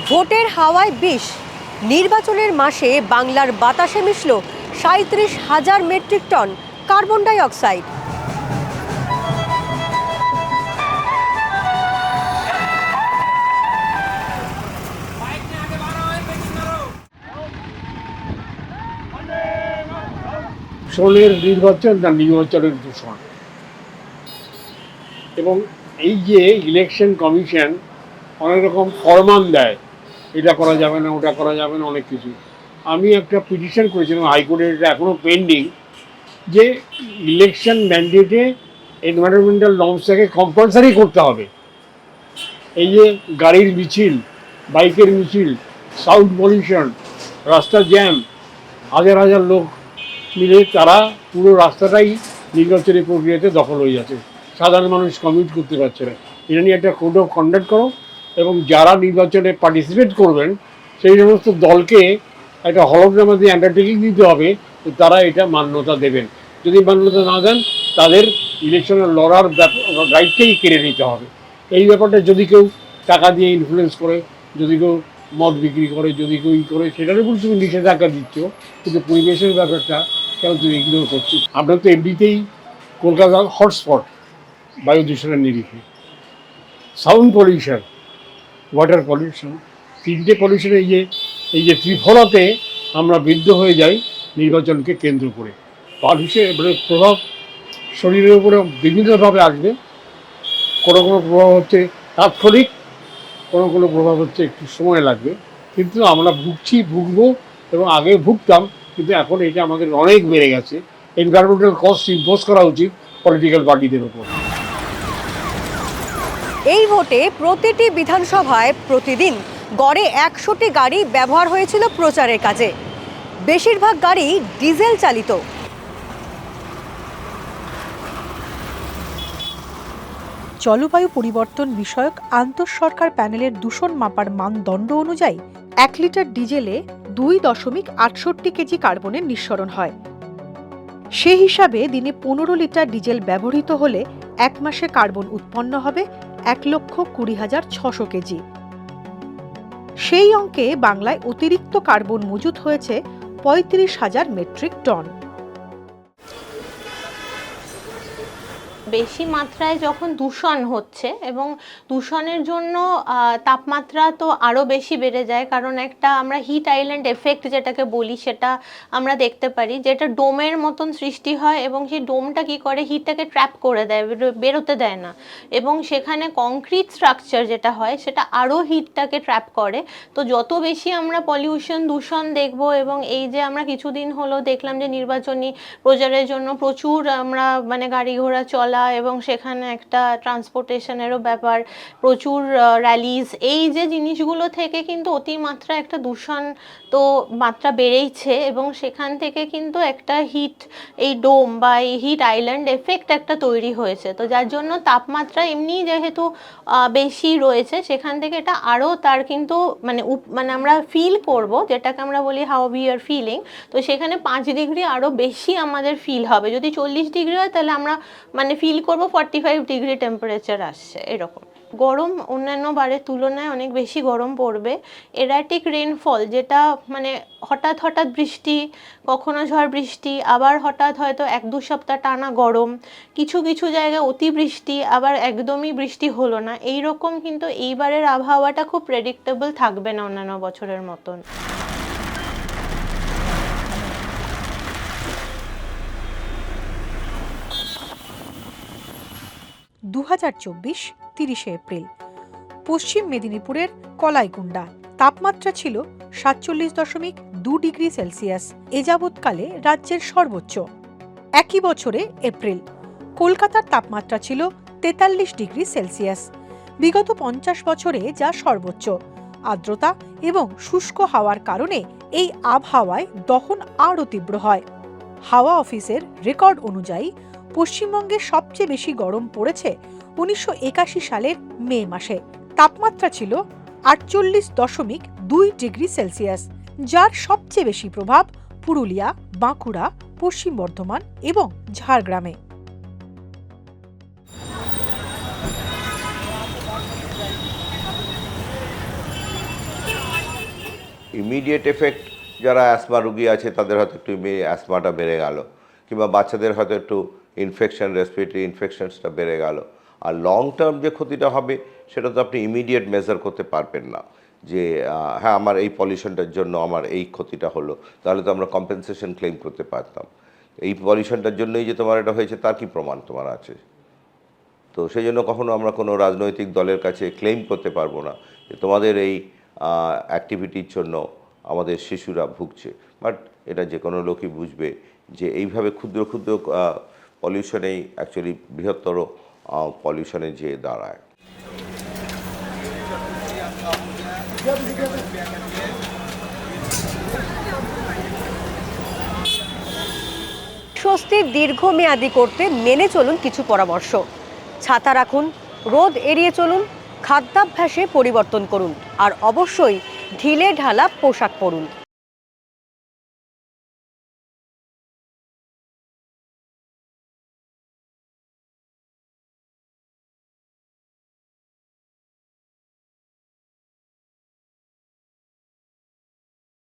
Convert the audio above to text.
ভোটের হাওয়ায় বিষ। নির্বাচনের মাসে বাংলার বাতাসে মিশল 37,000 metric ton carbon die oxide. দূষণের নির্বাচন না নির্বাচনের দূষণ, এবং এই যে ইলেকশন কমিশন অনেক রকম ফরমান দেয়, এটা করা যাবে না, ওটা করা যাবে না, অনেক কিছু। আমি একটা পিটিশন করেছিলাম হাইকোর্টে, এটা এখনও পেন্ডিং, যে ইলেকশন ম্যান্ডেটে এনভায়রনমেন্টাল নর্মসটাকে কম্পালসারি করতে হবে। এই যে গাড়ির মিছিল, বাইকের মিছিল, সাউন্ড পলিউশন, রাস্তা জ্যাম, হাজার হাজার লোক মিলে তারা পুরো রাস্তাটাই নির্বাচনী প্রক্রিয়াতে দখল হয়ে যাচ্ছে, সাধারণ মানুষ কমিউট করতে পারছে না। এটা নিয়ে একটা কোড অফ কন্ডাক্ট করো, এবং যারা নির্বাচনে পার্টিসিপেট করবেন সেই সমস্ত দলকে একটা হলফনামা দিয়ে আন্ডারটেকিং দিতে হবে যে তারা এটা মান্যতা দেবেন। যদি মান্যতা না দেন তাদের ইলেকশনে লড়ার রাইটকেই কেড়ে নিতে হবে। এই ব্যাপারটা যদি কেউ টাকা দিয়ে ইনফ্লুয়েন্স করে, যদি কেউ মদ বিক্রি করে, যদি কেউ করে, সেটার উপর তুমি নিষেধাজ্ঞা দিচ্ছ, কিন্তু পরিবেশের ব্যাপারটা কেন তুমি ইগনোর করছো? আপনার তো এমনিতেই কলকাতা হটস্পট বায়ু দূষণের নিরিখে। সাউন্ড পলিউশন, ওয়াটার পলিউশন, তিনটে পলিউশনে এই যে ত্রিফলাতে আমরা বিদ্ধ হয়ে যাই নির্বাচনকে কেন্দ্র করে। মানুষের প্রভাব শরীরের উপরে বিভিন্নভাবে আসবে। কোনো প্রভাব হচ্ছে তাৎক্ষণিক, কোনো প্রভাব হচ্ছে একটু সময় লাগবে, কিন্তু আমরা ভুগবো, এবং আগে ভুগতাম, কিন্তু এখন এটা আমাদের অনেক বেড়ে গেছে। এনভায়রনমেন্টাল কস্ট ইম্পোজ করা উচিত পলিটিক্যাল পার্টিদের উপর। এই ভোটে প্রতিটি বিধানসভায় প্রতিদিন গড়ে 100টি গাড়ি ব্যবহার হয়েছিল প্রচারের কাজে। বেশিরভাগ গাড়ি ডিজেল চালিত। জলবায়ু পরিবর্তন বিষয়ক আন্তঃসরকার প্যানেলের দূষণ মাপার মানদণ্ড অনুযায়ী 1 লিটার ডিজেলে 2.68 কেজি কার্বনের নিঃসরণ হয়। সে হিসাবে দিনে 15 লিটার ডিজেল ব্যবহৃত হলে 1 মাসে কার্বন উৎপন্ন হবে 1,20,600 কেজি। সেই অঙ্কে বাংলায় অতিরিক্ত কার্বন মজুত হয়েছে 35,000 মেট্রিক টন। বেশি মাত্রায় যখন দূষণ হচ্ছে, এবং দূষণের জন্য তাপমাত্রা তো আরও বেশি বেড়ে যায়, কারণ একটা আমরা হিট আইল্যান্ড এফেক্ট যেটাকে বলি সেটা আমরা দেখতে পারি, যেটা ডোমের মতন সৃষ্টি হয়, এবং সেই ডোমটা কি করে হিটটাকে ট্র্যাপ করে দেয়, বেরোতে দেয় না, এবং সেখানে কংক্রিট স্ট্রাকচার যেটা হয় সেটা আরও হিটটাকে ট্র্যাপ করে। তো যত বেশি আমরা পলিউশন দূষণ দেখব, এবং এই যে আমরা কিছুদিন হলো দেখলাম যে নির্বাচনী প্রচারের জন্য প্রচুর আমরা গাড়ি ঘোড়া চলা, এবং সেখানে একটা ট্রান্সপোর্টেশনেরও ব্যাপার, প্রচুর র্যালিজ, এই যে জিনিসগুলো থেকে কিন্তু অতিমাত্রা একটা দূষণ তো মাত্রা বেড়েইছে, এবং সেখান থেকে কিন্তু একটা এই ডোম বা এই হিট আইল্যান্ড এফেক্ট একটা তৈরি হয়েছে। তো যার জন্য তাপমাত্রা এমনি যেহেতু বেশি রয়েছে, সেখান থেকে এটা আরও তার কিন্তু আমরা ফিল করব, যেটাকে আমরা বলি হাউ উই আর ফিলিং। তো সেখানে 5 ডিগ্রি আরও বেশি আমাদের ফিল হবে। যদি 40 ডিগ্রি হয় তাহলে আমরা ফিল করবো 45 ডিগ্রি টেম্পারেচার আসছে। এরকম গরম অন্যান্য বারের তুলনায় অনেক বেশি গরম পড়বে। এরাটিক রেনফল, যেটা হঠাৎ হঠাৎ বৃষ্টি, কখনো ঝড় বৃষ্টি, আবার হঠাৎ হয়তো 1-2 সপ্তাহ টানা গরম, কিছু কিছু জায়গায় অতিবৃষ্টি, আবার একদমই বৃষ্টি হলো না, এই রকম কিন্তু এইবারের আবহাওয়াটা খুব প্রেডিক্টেবল থাকবে না অন্যান্য বছরের মতন। 2024 30 এপ্রিল পশ্চিম মেদিনীপুরের কলাইকুণ্ডা। তাপমাত্রা ছিল 47.2 ডিগ্রি সেলসিয়াস, এ যাবৎকালে রাজ্যের সর্বোচ্চ। একই বছরে এপ্রিল কলকাতার তাপমাত্রা ছিল 43 ডিগ্রি সেলসিয়াস, বিগত 50 বছরে যা সর্বোচ্চ। আর্দ্রতা এবং শুষ্ক হাওয়ার কারণে এই আবহাওয়ায় দহন আরও তীব্র হয়। হাওয়া অফিসের রেকর্ড অনুযায়ী পশ্চিমবঙ্গে সবচেয়ে বেশি গরম পড়েছে 1981 সালের মে মাসে। তাপমাত্রা ছিল 48.2 ডিগ্রি সেলসিয়াস, যার সবচেয়ে বেশি প্রভাব পুরুলিয়া, বাঁকুড়া, পশ্চিম বর্ধমান এবং ঝাড়গ্রামে। ইমিডিয়েট এফেক্ট যারা অ্যাসমা রুগী আছে তাদের হয়তো একটু অ্যাসমাটা বেড়ে গেল, কিংবা বাচ্চাদের হয়তো একটু ইনফেকশন, রেসপিরেটরি ইনফেকশনসটা বেড়ে গেল। আর লং টার্ম যে ক্ষতিটা হবে সেটা তো আপনি ইমিডিয়েট মেজার করতে পারবেন না, যে হ্যাঁ আমার এই পলিউশনটার জন্য আমার এই ক্ষতিটা হলো, তাহলে তো আমরা কম্পেনসেশন ক্লেম করতে পারতাম। এই পলিউশনটার জন্যই যে তোমার এটা হয়েছে তার কি প্রমাণ তোমার আছে? তো সেই জন্য কখনো আমরা কোনো রাজনৈতিক দলের কাছে ক্লেম করতে পারবো না যে তোমাদের এই অ্যাক্টিভিটির জন্য আমাদের শিশুরা ভুগছে। বাট এটা যে কোনো লোকই বুঝবে যে এইভাবে ক্ষুদ্র ক্ষুদ্র পলিউশনেই অ্যাকচুয়ালি বৃহত্তর পলিউশনে যে দাঁড়ায়। স্বস্তি দীর্ঘমেয়াদী করতে মেনে চলুন কিছু পরামর্শ। ছাতা রাখুন, রোদ এড়িয়ে চলুন, খাদ্যাভ্যাসে পরিবর্তন করুন আর অবশ্যই ঢিলে ঢালা পোশাক পরুন।